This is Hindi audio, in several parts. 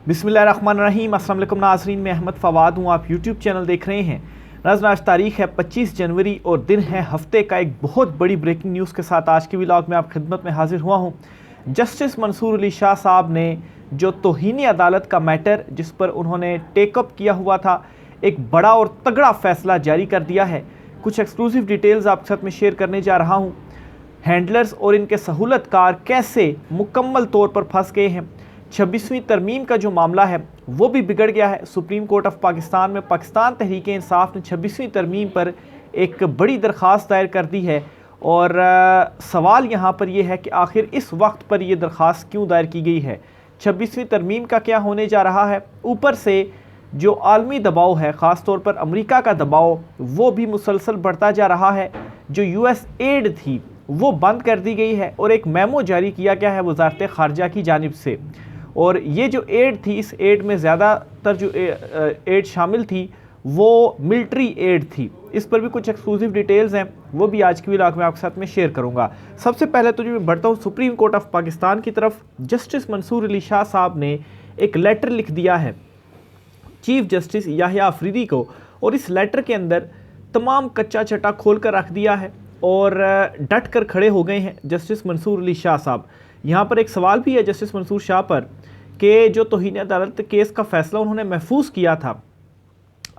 बिस्मिल्लाहिर्रहमानिर्रहीम। अस्सलाम वालेकुम नाज़रीन, मैं अहमद फ़वाद हूँ। आप यूट्यूब चैनल देख रहे हैं। नाज़रीन, आज तारीख़ है 25 जनवरी और दिन है हफ्ते का एक बहुत बड़ी ब्रेकिंग न्यूज़ के साथ आज के व्लॉग में आप खिदमत में हाजिर हुआ हूँ। जस्टिस मंसूर अली शाह साहब ने जो तौहीन अदालत का मैटर जिस पर उन्होंने टेकअप किया हुआ था, एक बड़ा और तगड़ा फ़ैसला जारी कर दिया है। कुछ एक्सक्लूसिव डिटेल्स आपके साथ में शेयर करने जा रहा हूँ। हैंडलर्स और इनके सहूलतकार कैसे मुकम्मल तौर पर फंस गए हैं। 26वीं तरमीम का जो मामला है वो भी बिगड़ गया है। सुप्रीम कोर्ट ऑफ पाकिस्तान में पाकिस्तान तहरीक इंसाफ ने 26वीं तरमीम पर एक बड़ी दरख्वास्त दायर कर दी है और सवाल यहाँ पर यह है कि आखिर इस वक्त पर यह दरख्वास्त क्यों दायर की गई है। 26वीं तरमीम का क्या होने जा रहा है। ऊपर से जो आलमी दबाव है, ख़ास तौर पर अमेरिका का दबाव, वो भी मुसलसल बढ़ता जा रहा है। जो US एड थी वो बंद कर दी गई है और एक मेमो जारी किया गया है वज़ारत ख़ारजा की जानिब से। और ये जो एड थी, इस एड में ज़्यादातर जो एड शामिल थी वो मिलिट्री एड थी। इस पर भी कुछ एक्सक्लूसिव डिटेल्स हैं, वो भी आज की व्लॉग में आपके साथ में शेयर करूंगा। सबसे पहले तो जो मैं बढ़ता हूँ सुप्रीम कोर्ट ऑफ पाकिस्तान की तरफ। जस्टिस मंसूर अली शाह साहब ने एक लेटर लिख दिया है चीफ जस्टिस याहिया अफरीदी को, और इस लेटर के अंदर तमाम कच्चा चटा खोल कर रख दिया है और डट कर खड़े हो गए हैं जस्टिस मंसूर अली शाह साहब। यहाँ पर एक सवाल भी है जस्टिस मंसूर शाह पर कि जो तौहीन अदालत केस का फ़ैसला उन्होंने महफूज किया था,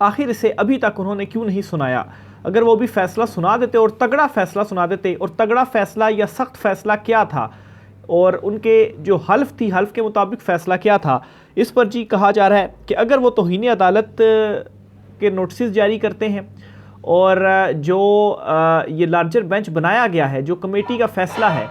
आखिर इसे अभी तक उन्होंने क्यों नहीं सुनाया। अगर वो भी फ़ैसला सुना देते और तगड़ा फ़ैसला सुना देते, और तगड़ा फ़ैसला या सख्त फ़ैसला क्या था और उनके जो हल्फ थी, हल्फ के मुताबिक फ़ैसला क्या था, इस पर जी कहा जा रहा है कि अगर वो तौहीन अदालत के नोटिस जारी करते हैं और जो ये लार्जर बेंच बनाया गया है, जो कमेटी का फ़ैसला है,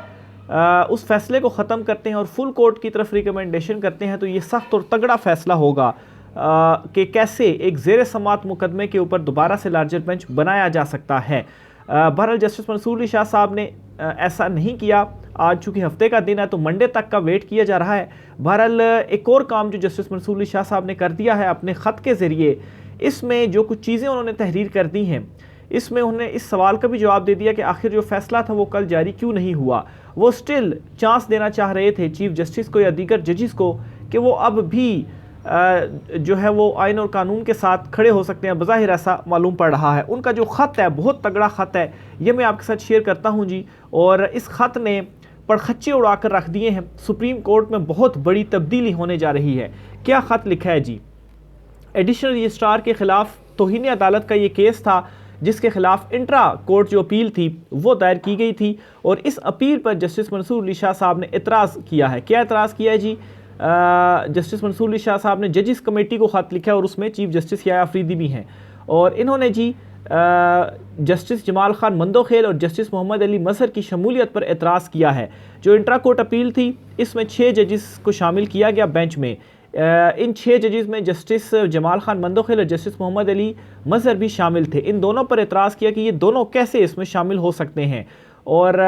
उस फैसले को ख़त्म करते हैं और फुल कोर्ट की तरफ रिकमेंडेशन करते हैं, तो ये सख्त और तगड़ा फ़ैसला होगा कि कैसे एक ज़ेर समात मुकदमे के ऊपर दोबारा से लार्जर बेंच बनाया जा सकता है। बहरहाल जस्टिस मंसूर अली शाह साहब ने ऐसा नहीं किया। आज चूँकि हफ्ते का दिन है तो मंडे तक का वेट किया जा रहा है। बहरहाल एक और काम जो जस्टिस मंसूर अली शाह साहब ने कर दिया है अपने ख़त के ज़रिए, इसमें जो कुछ चीज़ें उन्होंने तहरीर कर दी हैं, इसमें उन्होंने इस सवाल का भी जवाब दे दिया कि आखिर जो फ़ैसला था वो कल जारी क्यों नहीं हुआ। वो स्टिल चांस देना चाह रहे थे चीफ जस्टिस को या दीगर जजेस को कि वो अब भी जो है वो आइन और कानून के साथ खड़े हो सकते हैं। बज़ाहिर ऐसा मालूम पड़ रहा है। उनका जो ख़त है बहुत तगड़ा ख़त है, ये मैं आपके साथ शेयर करता हूँ जी। और इस ख़त ने पड़खच्चे उड़ा कर रख दिए हैं। सुप्रीम कोर्ट में बहुत बड़ी तब्दीली होने जा रही है। क्या ख़त लिखा है जी। एडिशनल रजिस्ट्रार के ख़िलाफ़ तौहीन अदालत का ये केस था जिसके खिलाफ इंट्रा कोर्ट जो अपील थी वो दायर की गई थी, और इस अपील पर जस्टिस मंसूर अली शाह साहब ने एतराज़ किया है। क्या एतराज़ किया है जी। जस्टिस मंसूर अली शाह साहब ने जजिस कमेटी को ख़त लिखा है और उसमें चीफ जस्टिस याहिया अफरीदी भी हैं, और इन्होंने जी जस्टिस जमाल खान मंदोखेल और जस्टिस मोहम्मद अली मजहर की शमूलियत पर एतराज़ किया है। जो इंट्रा कोर्ट अपील थी इसमें 6 जजिस को शामिल किया गया बेंच में। इन 6 जजेस में जस्टिस जमाल खान मंदोखेल और जस्टिस मोहम्मद अली मजहर भी शामिल थे। इन दोनों पर एतराज़ किया कि ये दोनों कैसे इसमें शामिल हो सकते हैं, और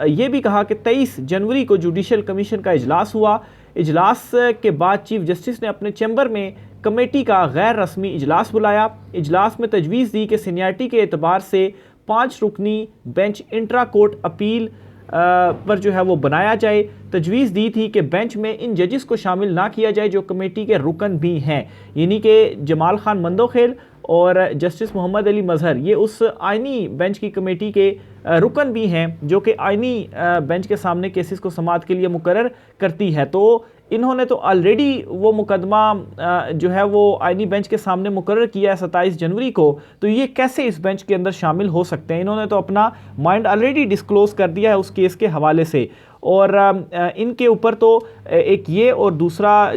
ये भी कहा कि 23 जनवरी को जुडिशल कमीशन का इजलास हुआ। इजलास के बाद चीफ जस्टिस ने अपने चैम्बर में कमेटी का गैर रस्मी इजलास बुलाया। इजलास में तजवीज़ दी कि सीनियरिटी के एतबार से 5 रुकनी बेंच इंट्रा कोर्ट अपील पर जो है वो बनाया जाए। तजवीज़ दी थी कि बेंच में इन जजेस को शामिल ना किया जाए जो कमेटी के रुकन भी हैं, यानी कि जमाल खान मंदोखेल और जस्टिस मोहम्मद अली मजहर, ये उस आइनी बेंच की कमेटी के रुकन भी हैं जो कि आइनी बेंच के सामने केसेस को समाअत के लिए मुकर्रर करती है। तो इन्होंने तो ऑलरेडी वो मुकदमा जो है वो आइनी बेंच के सामने मुकर्रर किया है 27 जनवरी को, तो ये कैसे इस बेंच के अंदर शामिल हो सकते हैं। इन्होंने तो अपना माइंड ऑलरेडी डिस्क्लोज़ कर दिया है उस केस के हवाले से, और इनके ऊपर तो एक ये और दूसरा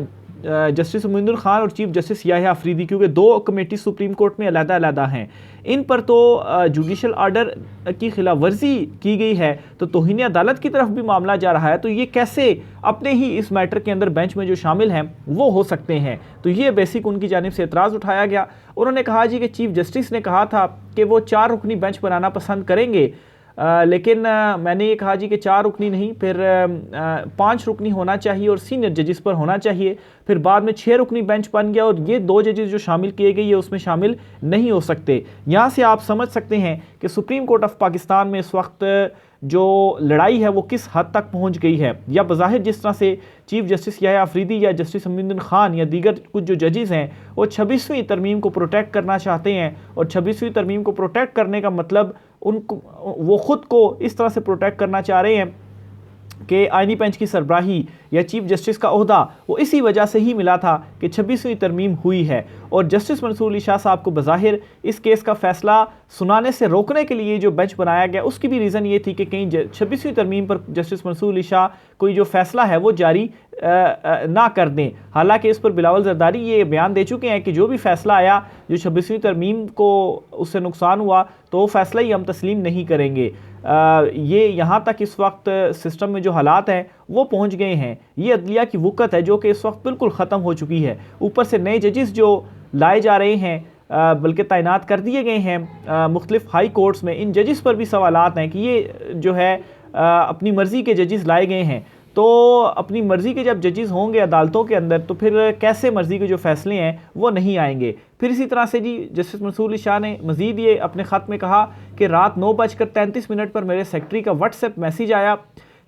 जस्टिस मोइनुल खान और चीफ जस्टिस याहिया अफरीदी, क्योंकि 2 कमेटी सुप्रीम कोर्ट में अलग-अलग हैं, इन पर तो जुडिशल आर्डर की खिलाफ वर्जी की गई है, तो तौहीन अदालत की तरफ भी मामला जा रहा है। तो ये कैसे अपने ही इस मैटर के अंदर बेंच में जो शामिल हैं वो हो सकते हैं। तो ये बेसिक उनकी जानिब से एतराज़ उठाया गया। उन्होंने कहा जी कि चीफ जस्टिस ने कहा था कि वो 4 रुकनी बेंच बनाना पसंद करेंगे, लेकिन मैंने ये कहा जी कि 4 रुकनी नहीं, फिर 5 रुकनी होना चाहिए और सीनियर जजेस पर होना चाहिए। फिर बाद में 6 रुकनी बेंच बन गया और ये 2 जजेस जो शामिल किए गए ये उसमें शामिल नहीं हो सकते। यहाँ से आप समझ सकते हैं कि सुप्रीम कोर्ट ऑफ पाकिस्तान में इस वक्त जो लड़ाई है वो किस हद तक पहुंच गई है, या बज़ाहिर जिस तरह से चीफ जस्टिस याह्या अफरीदी या जस्टिस अमीनुद्दीन खान या दीगर कुछ जो जजेस हैं वो 26वीं तरमीम को प्रोटेक्ट करना चाहते हैं, और 26वीं तरमीम को प्रोटेक्ट करने का मतलब उनको वो ख़ुद को इस तरह से प्रोटेक्ट करना चाह रहे हैं कि आईनी बेंच की सरबराही या चीफ जस्टिस का ओहदा वो इसी वजह से ही मिला था कि 26वीं तरमीम हुई है। और जस्टिस मंसूर अली शाह साहब को बज़ाहिर इस केस का फ़ैसला सुनाने से रोकने के लिए जो बेंच बनाया गया उसकी भी रीज़न ये थी कि कहीं 26वीं तरमीम पर जस्टिस मंसूर अली शाह कोई जो फ़ैसला है वो जारी ना कर दें। हालांकि इस पर बिलावल जरदारी ये बयान दे चुके हैं कि जो भी फ़ैसला आया जो 26वीं तरमीम को उससे नुकसान हुआ तो वो फ़ैसला ही हम तस्लीम नहीं करेंगे। ये यहाँ तक इस वक्त सिस्टम में जो हालात हैं वो पहुँच गए हैं। ये अदलिया की वक़्त है जो कि इस वक्त बिल्कुल ख़त्म हो चुकी है। ऊपर से नए जजेस जो लाए जा रहे हैं बल्कि तैनात कर दिए गए हैं मुख्तलिफ हाई कोर्ट्स में, इन जजेस पर भी सवालात हैं कि ये जो है अपनी मर्ज़ी के जजेस लाए गए हैं। तो अपनी मर्ज़ी के जब जजेस होंगे अदालतों के अंदर तो फिर कैसे मर्ज़ी के जो फ़ैसले हैं वो नहीं आएंगे। फिर इसी तरह से जी जस्टिस मंसूर अली शाह ने मज़ीद ये अपने ख़त में कहा कि रात 9:33 पर मेरे सेक्रेटरी का व्हाट्सएप मैसेज आया।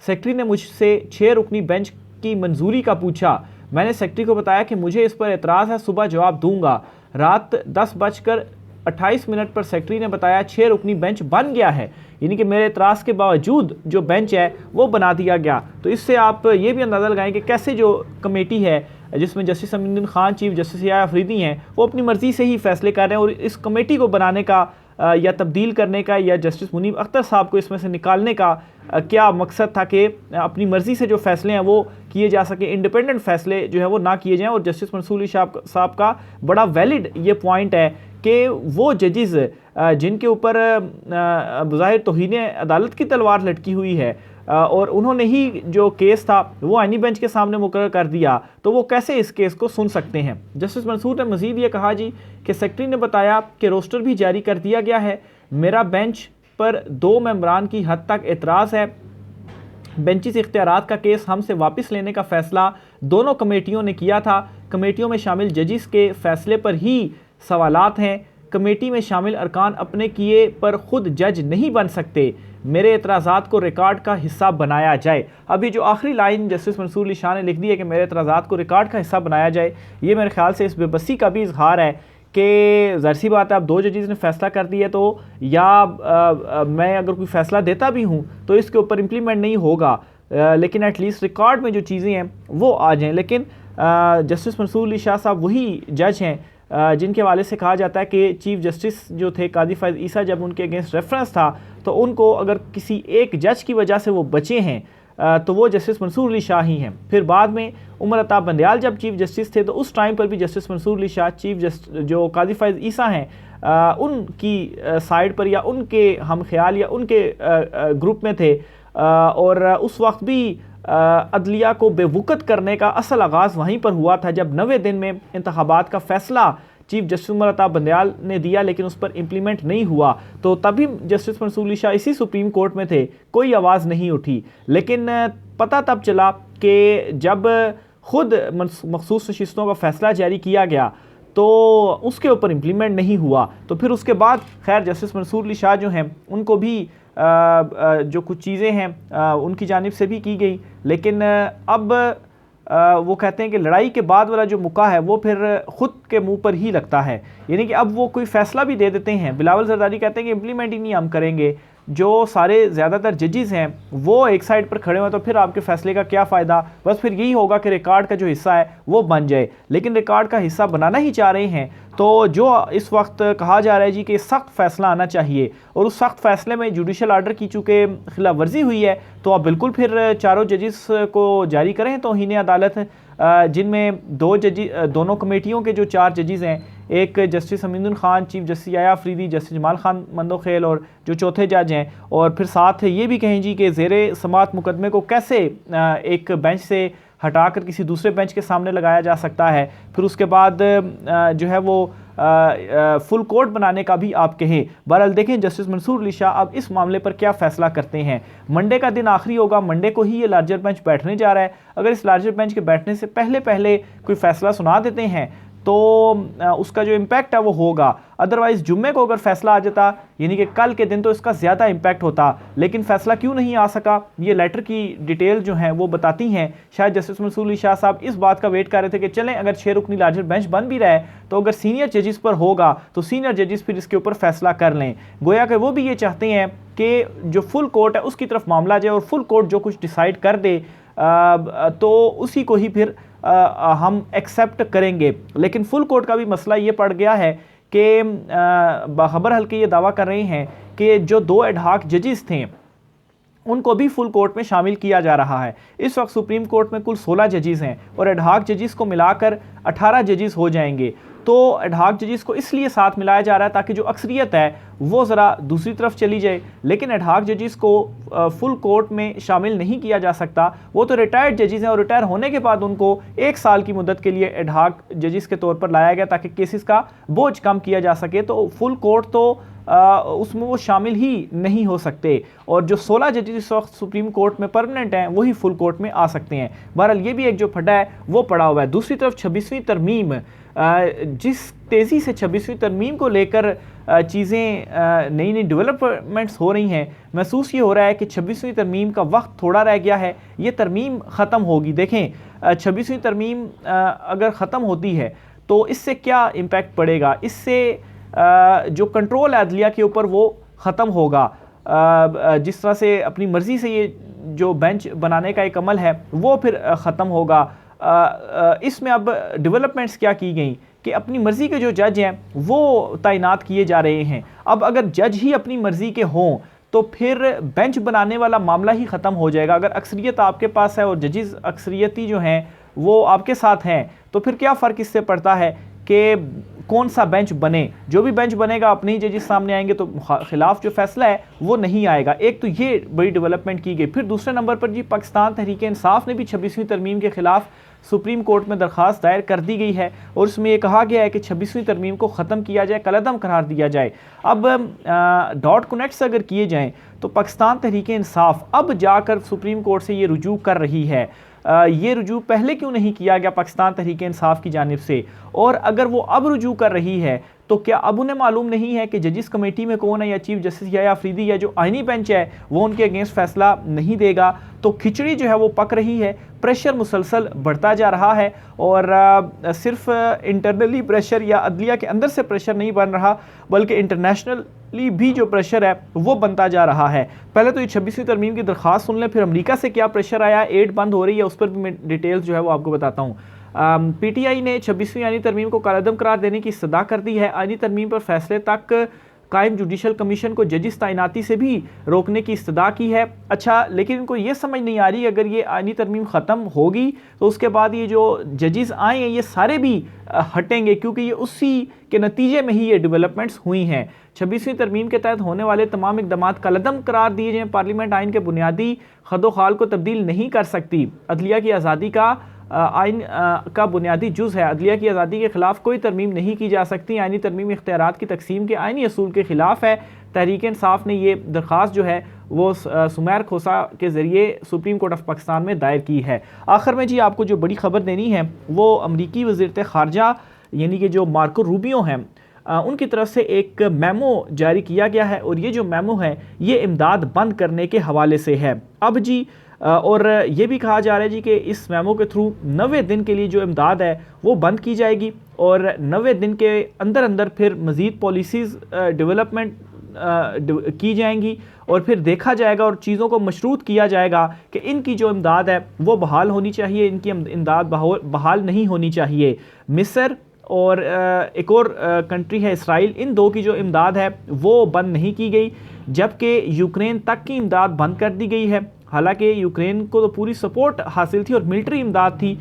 सेक्रेटरी ने मुझसे 6 रुकनी बेंच की मंजूरी का पूछा। मैंने सेक्रेटरी को बताया कि मुझे इस पर एतराज़ है, सुबह जवाब दूंगा। रात 10:28 पर सेक्रेटरी ने बताया 6 रुकनी बेंच बन गया है, यानी कि मेरे एतराज़ के बावजूद जो बेंच है वो बना दिया गया। तो इससे आप ये भी अंदाज़ा लगाएं कि कैसे जो कमेटी है जिसमें justice Aminuddin Khan chief justice Yahya Afridi हैं वो अपनी मर्ज़ी से ही फ़ैसले कर रहे हैं, और इस कमेटी को बनाने का या तब्दील करने का या जस्टिस मुनीब अख्तर साहब को इसमें से निकालने का क्या मकसद था कि अपनी मर्ज़ी से जो फ़ैसले हैं वो किए जा सके, इंडिपेंडेंट फ़ैसले जो है वो ना किए जाएँ। और जस्टिस मंसूर अली शाह साहब का बड़ा वैलिड ये पॉइंट है कि वो जजेस जिनके ऊपर बज़ाहिर तौहीन अदालत की तलवार लटकी हुई है और उन्होंने ही जो केस था वो आईनी बेंच के सामने मुकर्रर कर दिया, तो वो कैसे इस केस को सुन सकते हैं। जस्टिस मंसूर ने मज़ीद ये कहा जी कि सेक्रेटरी ने बताया कि रोस्टर भी जारी कर दिया गया है। मेरा बेंच पर 2 मेंबरान की हद तक एतराज़ है। बेंचिस इख्तियारात का केस हमसे वापस लेने का फ़ैसला दोनों कमेटियों ने किया था। कमेटियों में शामिल जजिस के फ़ैसले पर ही सवालात हैं। कमेटी में शामिल अरकान अपने किए पर ख़ुद जज नहीं बन सकते। मेरे एतराज़ात को रिकॉर्ड का हिस्सा बनाया जाए। अभी जो आखिरी लाइन जस्टिस मंसूर अली शाह ने लिख दी है कि मेरे एतराज़ात को रिकॉर्ड का हिस्सा बनाया जाए, ये मेरे ख्याल से इस बेबसी का भी इजहार है कि ज़ाहिर सी बात है अब 2 जजेस ने फ़ैसला कर दिया तो या मैं अगर कोई फ़ैसला देता भी हूँ तो इसके ऊपर इम्प्लीमेंट नहीं होगा, लेकिन एटलीस्ट रिकॉर्ड में जो चीज़ें हैं वो आ जाएँ। लेकिन जस्टिस मंसूर अली शाह साहब वही जज हैं जिनके हवाले से कहा जाता है कि चीफ जस्टिस जो थे काजी फैज़ ईसा जब उनके अगेंस्ट रेफरेंस था तो उनको अगर किसी एक जज की वजह से वो बचे हैं तो वो जस्टिस मंसूर अली शाह ही हैं। फिर बाद में उमर अता बंदयाल जब चीफ जस्टिस थे तो उस टाइम पर भी justice Mansoor Ali Shah chief justice जो काजी फैज़ ईसा हैं उनकी साइड पर या उनके हम ख्याल या उनके ग्रुप में थे, और उस वक्त भी अदलिया को बेवकूफ़ करने का असल आगाज़ वहीं पर हुआ था जब 90 दिन में इंतखाबात का फ़ैसला चीफ जस्टिस उमर अता बंदयाल ने दिया लेकिन उस पर इम्प्लीमेंट नहीं हुआ। तो तभी जस्टिस मंसूर अली शाह इसी सुप्रीम कोर्ट में थे, कोई आवाज़ नहीं उठी। लेकिन पता तब चला कि जब ख़ुद मखसूस नशिस्तों का फ़ैसला जारी किया गया तो उसके ऊपर इम्प्लीमेंट नहीं हुआ। तो फिर उसके बाद खैर जस्टिस मंसूर अली शाह जो हैं उनको भी जो कुछ चीज़ें हैं उनकी जानिब से भी की गई, लेकिन अब वो कहते हैं कि लड़ाई के बाद वाला जो मौका है वो फिर ख़ुद के मुंह पर ही लगता है, यानी कि अब वो कोई फ़ैसला भी दे देते हैं। बिलावल जरदारी कहते हैं कि इम्प्लीमेंट ही नहीं हम करेंगे। जो सारे ज़्यादातर जजेस हैं वो एक साइड पर खड़े हुए तो फिर आपके फ़ैसले का क्या फ़ायदा, बस फिर यही होगा कि रिकॉर्ड का जो हिस्सा है वो बन जाए। लेकिन रिकॉर्ड का हिस्सा बनाना ही चाह रहे हैं तो जो इस वक्त कहा जा रहा है जी कि सख्त फ़ैसला आना चाहिए, और उस सख्त फ़ैसले में जुडिशल आर्डर की चूँकि खिलाफ वर्जी हुई है तो आप बिल्कुल फिर चारों जजेस को जारी करें तौहीन अदालत, जिनमें दोनों कमेटियों के जो 4 जजेस हैं, एक justice Aminuddin Khan chief justice Yahya Afridi, justice Jamal Khan Mandokhel और जो चौथे जज हैं, और फिर साथ ये भी कहें जी कि ज़ेरे समात मुकदमे को कैसे एक बेंच से हटाकर किसी दूसरे बेंच के सामने लगाया जा सकता है। फिर उसके बाद जो है वो फुल कोर्ट बनाने का भी आप कहें। बहरहाल देखें जस्टिस मंसूर अली शाह अब इस मामले पर क्या फ़ैसला करते हैं। मंडे का दिन आखिरी होगा, मंडे को ही ये लार्जर बेंच बैठने जा रहा है। अगर इस लार्जर बेंच के बैठने से पहले कोई फ़ैसला सुना देते हैं तो उसका जो इम्पैक्ट है वो होगा। अदरवाइज जुम्मे को अगर फैसला आ जाता यानी कि कल के दिन तो इसका ज़्यादा इम्पैक्ट होता, लेकिन फैसला क्यों नहीं आ सका ये लेटर की डिटेल जो है वो बताती हैं। शायद जस्टिस मंसूर अली शाह साहब इस बात का वेट कर रहे थे कि चलें अगर 6 रुकनी लार्जर बेंच बन भी रहा है तो अगर सीनियर जजेस पर होगा तो सीनियर जजेस फिर इसके ऊपर फैसला कर लें। गोया कि वो भी ये चाहते हैं कि जो फुल कोर्ट है उसकी तरफ मामला जाए और फुल कोर्ट जो कुछ डिसाइड कर दे तो उसी को ही फिर हम एक्सेप्ट करेंगे। लेकिन फुल कोर्ट का भी मसला ये पड़ गया है कि बाखबर हल्के ये दावा कर रहे हैं कि जो 2 एडहॉक जजेस थे उनको भी फुल कोर्ट में शामिल किया जा रहा है। इस वक्त सुप्रीम कोर्ट में कुल 16 जजेस हैं और एडहॉक जजेस को मिलाकर 18 जजेस हो जाएंगे। तो एडहॉक जजेस को इसलिए साथ मिलाया जा रहा है ताकि जो अक्सरियत है वो ज़रा दूसरी तरफ चली जाए, लेकिन एडहॉक जजेस को फुल कोर्ट में शामिल नहीं किया जा सकता। वो तो रिटायर्ड जजेस हैं और रिटायर होने के बाद उनको 1 साल की मुद्दत के लिए एडहॉक जजेस के तौर पर लाया गया ताकि केसेस का बोझ कम किया जा सके। तो फुल कोर्ट तो उसमें वो शामिल ही नहीं हो सकते और जो 16 जजेस इस वक्त सुप्रीम कोर्ट में परमानेंट हैं वही फुल कोर्ट में आ सकते हैं। बहरहाल ये भी एक जो फटा है वो पड़ा हुआ है। दूसरी तरफ 26वीं तरमीम, जिस तेज़ी से 26वीं तरमीम को लेकर चीज़ें नई नई डेवलपमेंट्स हो रही हैं, महसूस ये हो रहा है कि 26वीं तरमीम का वक्त थोड़ा रह गया है, ये तरमीम ख़त्म होगी। देखें 26वीं तरमीम अगर ख़त्म होती है तो इससे क्या इम्पैक्ट पड़ेगा, इससे जो कंट्रोल है अदलिया के ऊपर वो ख़त्म होगा। जिस तरह से अपनी मर्ज़ी से ये जो बेंच बनाने का एक अमल है वो फिर ख़त्म होगा। इसमें अब डेवलपमेंट्स क्या की गई कि अपनी मर्ज़ी के जो जज हैं वो तैनात किए जा रहे हैं। अब अगर जज ही अपनी मर्ज़ी के हों तो फिर बेंच बनाने वाला मामला ही ख़त्म हो जाएगा। अगर अक्सरियत आपके पास है और जजेस अक्सरियती जो हैं वो आपके साथ हैं तो फिर क्या फ़र्क इससे पड़ता है कि कौन सा बेंच बने। जो भी बेंच बनेगा अपने ही जजेस सामने आएंगे तो खिलाफ जो फैसला है वो नहीं आएगा। एक तो ये बड़ी डेवलपमेंट की गई। फिर दूसरे नंबर पर जी पाकिस्तान तहरीक इंसाफ ने भी 26वीं तरमीम के खिलाफ सुप्रीम कोर्ट में दरख्वास्त दायर कर दी गई है और उसमें ये कहा गया है कि 26वीं तरमीम को ख़त्म किया जाए, कलअदम करार दिया जाए। अब डॉट कनेक्ट्स अगर किए जाएँ तो पाकिस्तान तहरीक इंसाफ अब जाकर सुप्रीम कोर्ट से ये रुजू कर रही है। ये रुजू पहले क्यों नहीं किया गया पाकिस्तान तहरीक इंसाफ की जानिब से, और अगर वो अब रुजू कर रही है तो क्या अब उन्हें मालूम नहीं है कि जजिस कमेटी में कौन है, या चीफ जस्टिस या अफरीदी या जो आइनी बेंच है वो उनके अगेंस्ट फैसला नहीं देगा। तो खिचड़ी जो है वो पक रही है, प्रेशर मुसलसल बढ़ता जा रहा है और सिर्फ इंटरनली प्रेशर या अदलिया के अंदर से प्रेशर नहीं बन रहा बल्कि इंटरनेशनली भी जो प्रेशर है वो बनता जा रहा है। पहले तो ये 26वीं तरमीम की दरख्वास्त सुन लें, फिर अमेरिका से क्या प्रेशर आया, एड बंद हो रही है, उस पर भी मैं डिटेल्स जो है वो आपको बताता हूँ। पीटीआई ने 26वीं आईनी तरमीम को कलअदम करार देने की इस्तदा कर दी है। आईनी तरमीम पर फैसले तक कायम जुडिशल कमीशन को जजिस तैनाती से भी रोकने की इस्तदा की है। अच्छा, लेकिन इनको ये समझ नहीं आ रही अगर ये आईनी तरमीम ख़त्म होगी तो उसके बाद ये जो जजिस आए हैं ये सारे भी हटेंगे, क्योंकि ये उसी के नतीजे में ही ये डेवलपमेंट्स हुई हैं। 26वीं तरमीम के तहत होने वाले तमाम इक़दाम कलअदम करार दिए जाएँ। पार्लियामेंट आइन के बुनियादी खदोखाल को तब्दील नहीं कर सकती। अदलिया की आज़ादी का आइन का बुनियादी जुज़ है। अदलिया की आज़ादी के ख़िलाफ़ कोई तरमीम नहीं की जा सकती। आइनी तरमीम इख्तियारात की तकसीम के आइनी असूल के ख़िलाफ़ है। तहरीक इंसाफ ने ये दरख्वास्त जो है वो सुमैर खोसा के ज़रिए सुप्रीम कोर्ट ऑफ पाकिस्तान में दायर की है। आखिर में जी आपको जो बड़ी ख़बर देनी है वो अमरीकी वज़ीर ख़ारजा यानी कि जो मार्को रूबियो हैं उनकी तरफ से एक मेमो जारी किया गया है और ये जो मेमो है ये इमदाद बंद करने के हवाले से है। अब जी और ये भी कहा जा रहा है जी कि इस मेमो के थ्रू 90 दिन के लिए जो इमदाद है वो बंद की जाएगी और 90 दिन के अंदर अंदर फिर मज़ीद पॉलिसीज़ डेवलपमेंट की जाएंगी और फिर देखा जाएगा और चीज़ों को मशरूत किया जाएगा कि इनकी जो इमदाद है वो बहाल होनी चाहिए, इनकी इमदाद बहाल नहीं होनी चाहिए। मिस्र और एक और कंट्री है इसराइल, इन दो की जो इमदाद है वो बंद नहीं की गई, जबकि यूक्रेन तक की इमदाद बंद कर दी गई है। हालांकि यूक्रेन को तो पूरी सपोर्ट हासिल थी और मिलिट्री इमदाद थी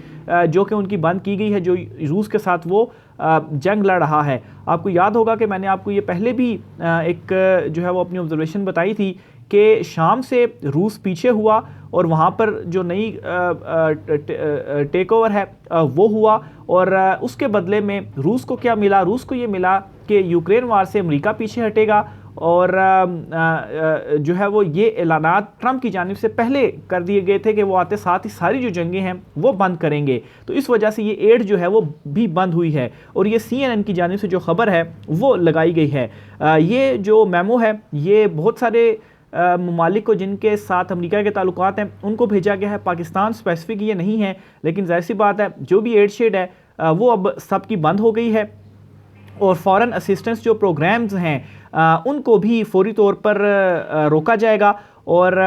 जो कि उनकी बंद की गई है, जो रूस के साथ वो जंग लड़ रहा है। आपको याद होगा कि मैंने आपको ये पहले भी एक जो है वो अपनी ऑब्जर्वेशन बताई थी कि शाम से रूस पीछे हुआ और वहाँ पर जो नई टेक ओवर है वो हुआ और उसके बदले में रूस को क्या मिला, रूस को ये मिला कि यूक्रेन वार से अमेरिका पीछे हटेगा और जो है वो ये ऐलानात ट्रंप की जानिब से पहले कर दिए गए थे कि वो आते साथ ही सारी जो जंगें हैं वो बंद करेंगे। तो इस वजह से ये एड जो है वो भी बंद हुई है और ये CNN की जानिब से जो खबर है वो लगाई गई है। ये जो मेमो है ये बहुत सारे ममालिक को जिनके साथ अमेरिका के ताल्लुकात हैं उनको भेजा गया है। पाकिस्तान स्पेसिफिक ये नहीं है, लेकिन जाहिर सी बात है जो भी एड शेड है वो अब सबकी बंद हो गई है और फॉरेन असिस्टेंस जो प्रोग्राम्स हैं उनको भी फौरी तौर पर रोका जाएगा। और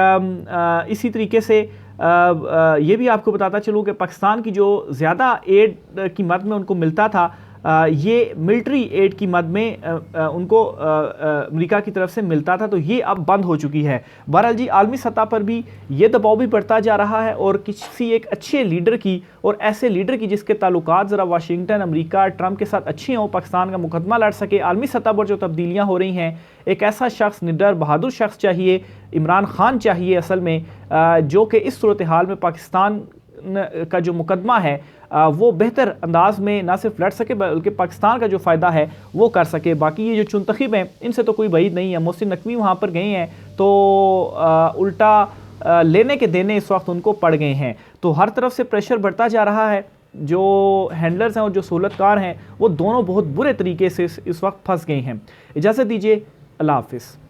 इसी तरीके से ये भी आपको बताता चलूँ कि पाकिस्तान की जो ज़्यादा एड की मद में उनको मिलता था ये मिलिट्री एड की मद में उनको अमेरिका की तरफ से मिलता था, तो ये अब बंद हो चुकी है। बहरहाल जी आलमी सतह पर भी ये दबाव भी बढ़ता जा रहा है और किसी एक अच्छे लीडर की और ऐसे लीडर की जिसके ताल्लुकात ज़रा वाशिंगटन अमेरिका ट्रंप के साथ अच्छे हों, पाकिस्तान का मुकदमा लड़ सके। आलमी सतह पर जो तब्दीलियाँ हो रही हैं, एक ऐसा शख्स निडर बहादुर शख्स चाहिए, इमरान खान चाहिए असल में, जो कि इस सूरत हाल में पाकिस्तान का जो मुकदमा है वो बेहतर अंदाज में ना सिर्फ लड़ सके बल्कि पाकिस्तान का जो फ़ायदा है वो कर सके। बाकी ये जो चुनतखिब हैं इनसे तो कोई बैद नहीं है। मोहसिन नकवी वहाँ पर गए हैं तो उल्टा लेने के देने इस वक्त उनको पड़ गए हैं। तो हर तरफ से प्रेशर बढ़ता जा रहा है। जो हैंडलर्स हैं और जो सहूलतकार हैं वो दोनों बहुत बुरे तरीके से इस वक्त फंस गए हैं। इजाज़त दीजिए, अल्लाह हाफिज़।